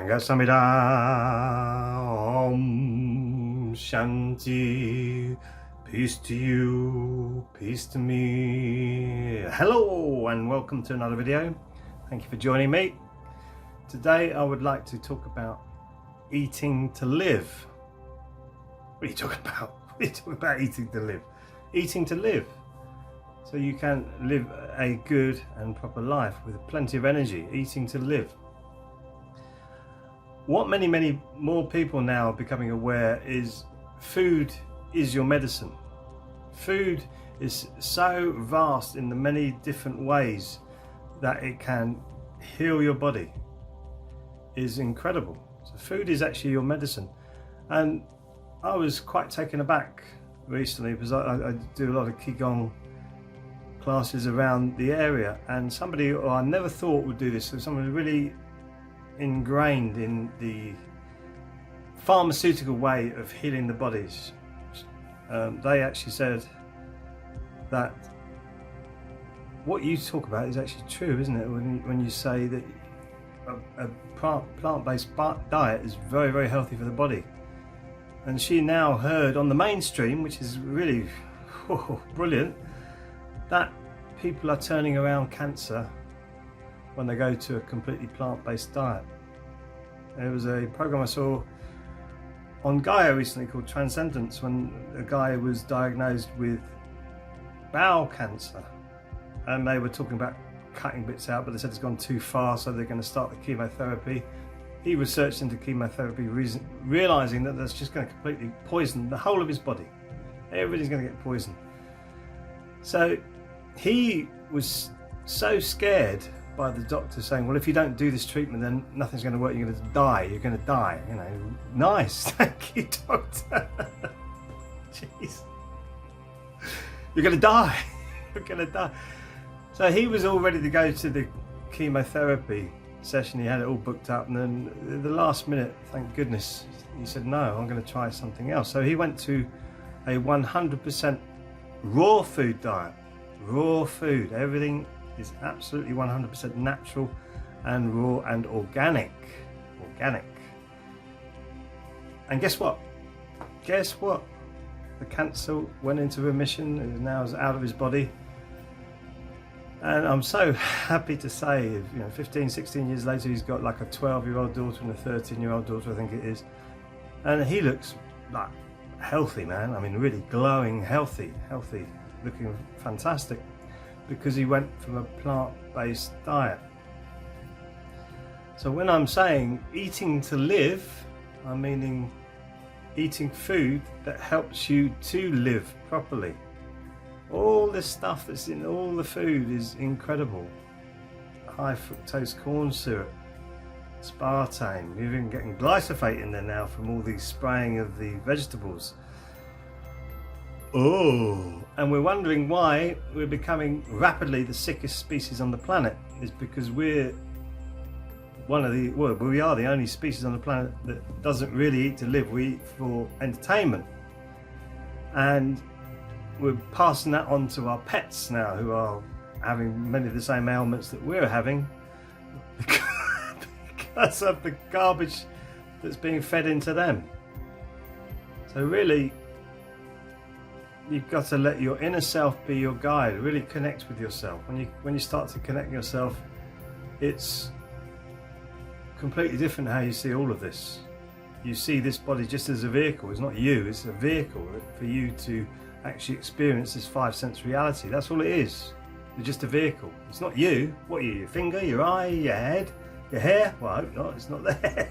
Sangasamida Om Shanti. Peace to you, peace to me. Hello and welcome to another video. Thank you for joining me. Today I would like to talk about eating to live. What are you talking about? What are you talking about eating to live? Eating to live. So you can live a good and proper life with plenty of energy. Eating to live. What many more people now are becoming aware is food is your medicine. Food is so vast in the many different ways that it can heal your body. It is incredible. So food is actually your medicine. And I was quite taken aback recently because I do a lot of Qigong classes around the area, and somebody who I never thought would do this, so someone really ingrained in the pharmaceutical way of healing the bodies. They actually said that what you talk about is actually true, isn't it? When you say that a plant-based diet is very healthy for the body. And she now heard on the mainstream, which is really brilliant, that people are turning around cancer when they go to a completely plant-based diet. There was a program I saw on Gaia recently called Transcendence, when a guy was diagnosed with bowel cancer, and they were talking about cutting bits out, but they said it's gone too far, so they're going to start the chemotherapy. He researched into chemotherapy, realizing that that's just going to completely poison the whole of his body. Everybody's going to get poisoned. So he was so scared by the doctor saying, well, if you don't do this treatment, then nothing's going to work, you're going to die, you're going to die. You know, nice, thank you, doctor. Jeez. You're going to die, you're going to die. So he was all ready to go to the chemotherapy session, he had it all booked up, and then at the last minute, thank goodness, he said, no, I'm going to try something else. So he went to a 100% raw food diet. Raw food, everything is absolutely 100% natural and raw and organic. And guess what? The cancer went into remission and now is out of his body. And I'm so happy to say, 15, 16 years later, he's got like a 12-year-old daughter and a 13-year-old daughter, I think it is. And he looks like healthy, man. I mean, really glowing, healthy, looking fantastic, because he went from a plant-based diet. So when I'm saying eating to live, I'm meaning eating food that helps you to live properly. All this stuff that's in all the food is incredible. High fructose corn syrup, aspartame, you're even getting glyphosate in there now from all the spraying of the vegetables. Oh, and we're wondering why we're becoming rapidly the sickest species on the planet. Is because we're we are the only species on the planet that doesn't really eat to live. We eat for entertainment, and we're passing that on to our pets now, who are having many of the same ailments that we're having because of the garbage that's being fed into them. So really, you've got to let your inner self be your guide. Really connect with yourself. When you start to connect yourself, it's completely different how you see all of this. You see this body just as a vehicle. It's not you, it's a vehicle for you to actually experience this 5 sense reality. That's all it is. You're just a vehicle. It's not you. What are you? Your finger, your eye, your head, your hair? Well, I hope not. It's not there.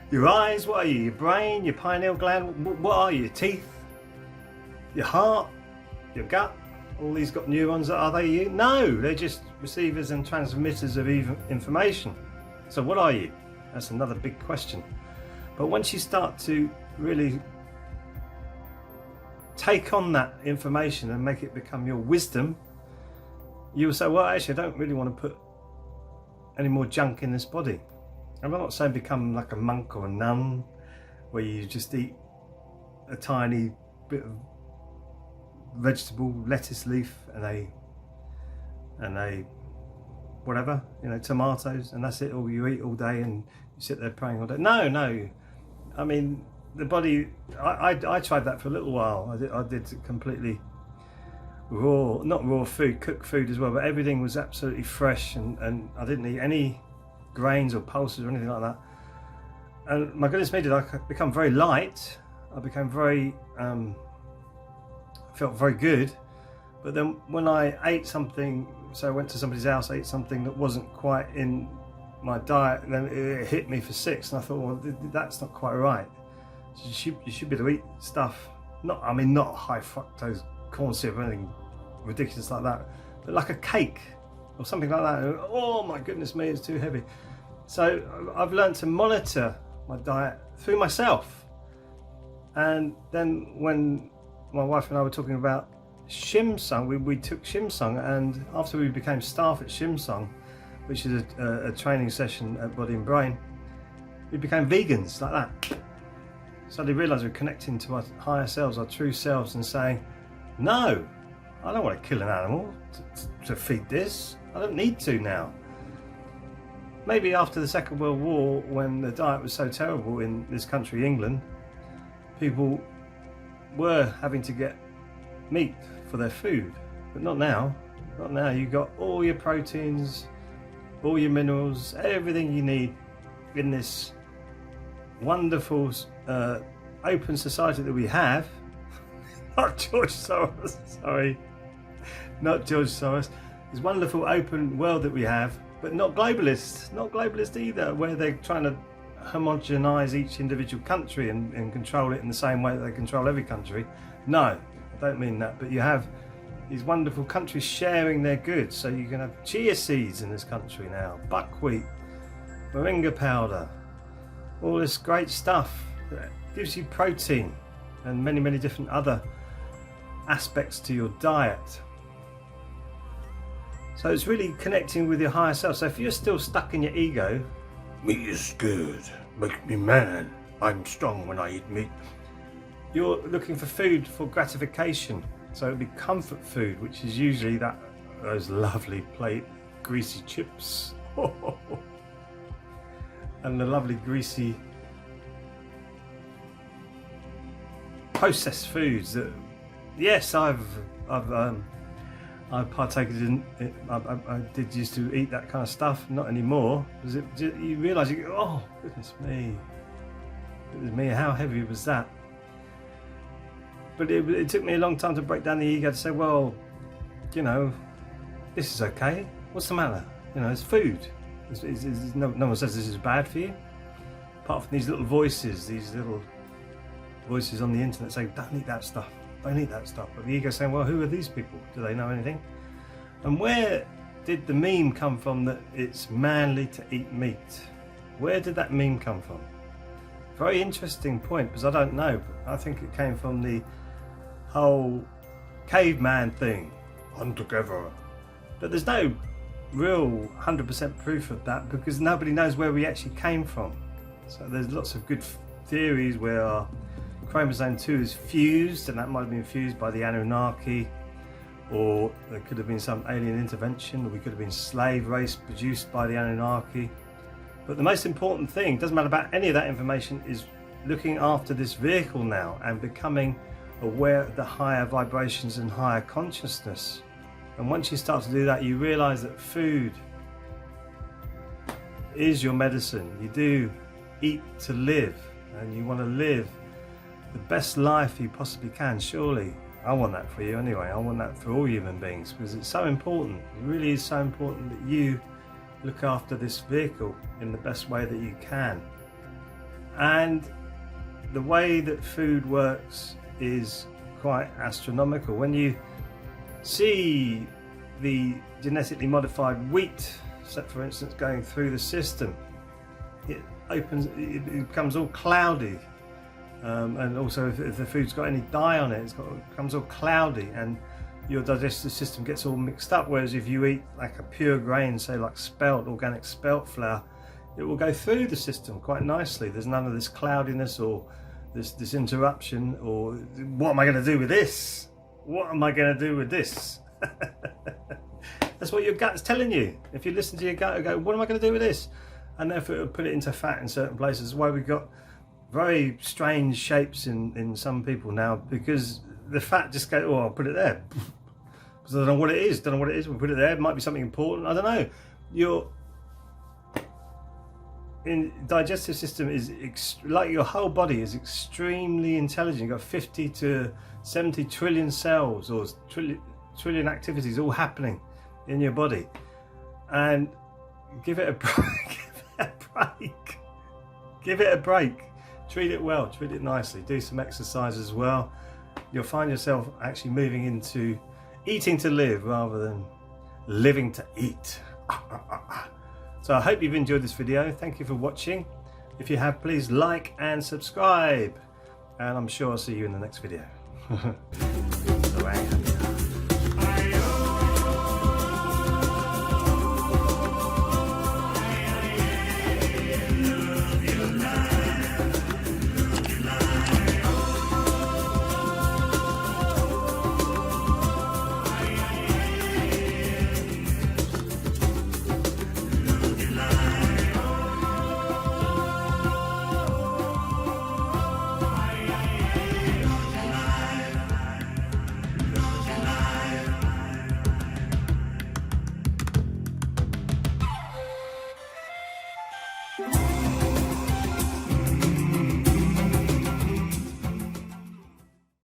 Your eyes, what are you? Your brain, your pineal gland, what are you? Your teeth, your heart, your gut? All these got neurons. Are they you? No, they're just receivers and transmitters of information. So what are you? That's another big question. But once you start to really take on that information and make it become your wisdom, you will say, well, actually, I don't really want to put any more junk in this body. I'm not saying become like a monk or a nun, where you just eat a tiny bit of vegetable, lettuce leaf and a whatever, tomatoes, and that's it, all you eat all day, and you sit there praying all day. No. I mean, the body, I tried that for a little while. I did completely raw, not raw food, cooked food as well, but everything was absolutely fresh, and I didn't eat any grains or pulses or anything like that. And my goodness me, did I become very light. I became felt very good. But then when I ate something, so I went to somebody's house, I ate something that wasn't quite in my diet, and then it hit me for 6, and I thought, well, that's not quite right. So you should be able to eat stuff, not high fructose corn syrup or anything ridiculous like that, but like a cake or something like that. Oh my goodness me, it's too heavy. So I've learned to monitor my diet through myself. And then when my wife and I were talking about Shim Sung, we took Shim Sung, and after we became staff at Shim Sung, which is a training session at Body and Brain, we became vegans like that. Suddenly realised we're connecting to our higher selves, our true selves, and saying, no, I don't want to kill an animal to feed this. I don't need to now. Maybe after the Second World War, when the diet was so terrible in this country, England, people were having to get meat for their food, but not now. Not now. You've got all your proteins, all your minerals, everything you need in this wonderful open society that we have. Not George Soros, sorry. Not George Soros. This wonderful open world that we have, but not globalist either, where they're trying to homogenize each individual country and control it in the same way that they control every country. No, I don't mean that, but you have these wonderful countries sharing their goods. So you can have chia seeds in this country now, buckwheat, moringa powder, all this great stuff that gives you protein and many, many different other aspects to your diet. So it's really connecting with your higher self. So if you're still stuck in your ego, meat is good, make me man, I'm strong when I eat meat, you're looking for food for gratification. So it'd be comfort food, which is usually those lovely plate greasy chips and the lovely greasy processed foods that, yes, I've partaken in. I did used to eat that kind of stuff, not anymore. Because you realise, oh goodness me, how heavy was that? But it took me a long time to break down the ego to say, well, this is okay. What's the matter? It's food. No one says this is bad for you. Apart from these little voices on the internet saying, don't eat that stuff. Don't eat that stuff. But the ego saying, well, who are these people? Do they know anything? And where did the meme come from that it's manly to eat meat? Where did that meme come from? Very interesting point, because I don't know, but I think it came from the whole caveman thing, hunt together. But there's no real 100% proof of that, because nobody knows where we actually came from. So there's lots of good theories where our chromosome 2 is fused, and that might have been fused by the Anunnaki, or there could have been some alien intervention, or we could have been slave race produced by the Anunnaki. But the most important thing, doesn't matter about any of that information, is looking after this vehicle now and becoming aware of the higher vibrations and higher consciousness. And once you start to do that, you realize that food is your medicine. You do eat to live, and you want to live the best life you possibly can, surely. I want that for you anyway. I want that for all human beings, because it's so important. It really is so important that you look after this vehicle in the best way that you can. And the way that food works is quite astronomical. When you see the genetically modified wheat, for instance, going through the system, it becomes all cloudy. And also if the food's got any dye on it, it becomes all cloudy, and your digestive system gets all mixed up. Whereas if you eat like a pure grain, say like organic spelt flour, it will go through the system quite nicely. There's none of this cloudiness or this interruption, or what am I going to do with this? What am I going to do with this? That's what your gut's telling you. If you listen to your gut and go, what am I going to do with this? And therefore it'll put it into fat in certain places. That's why we've got very strange shapes in some people now, because the fat just goes, oh, I'll put it there. Because I don't know what it is. We'll put it there. It might be something important. I don't know. Your digestive system is like your whole body is extremely intelligent. You've got 50 to 70 trillion cells or trillion activities all happening in your body, and give it a break. Give it a break. Treat it well. Treat it nicely. Do some exercise as well. You'll find yourself actually moving into eating to live rather than living to eat. So I hope you've enjoyed this video. Thank you for watching. If you have, please like and subscribe. And I'm sure I'll see you in the next video. So,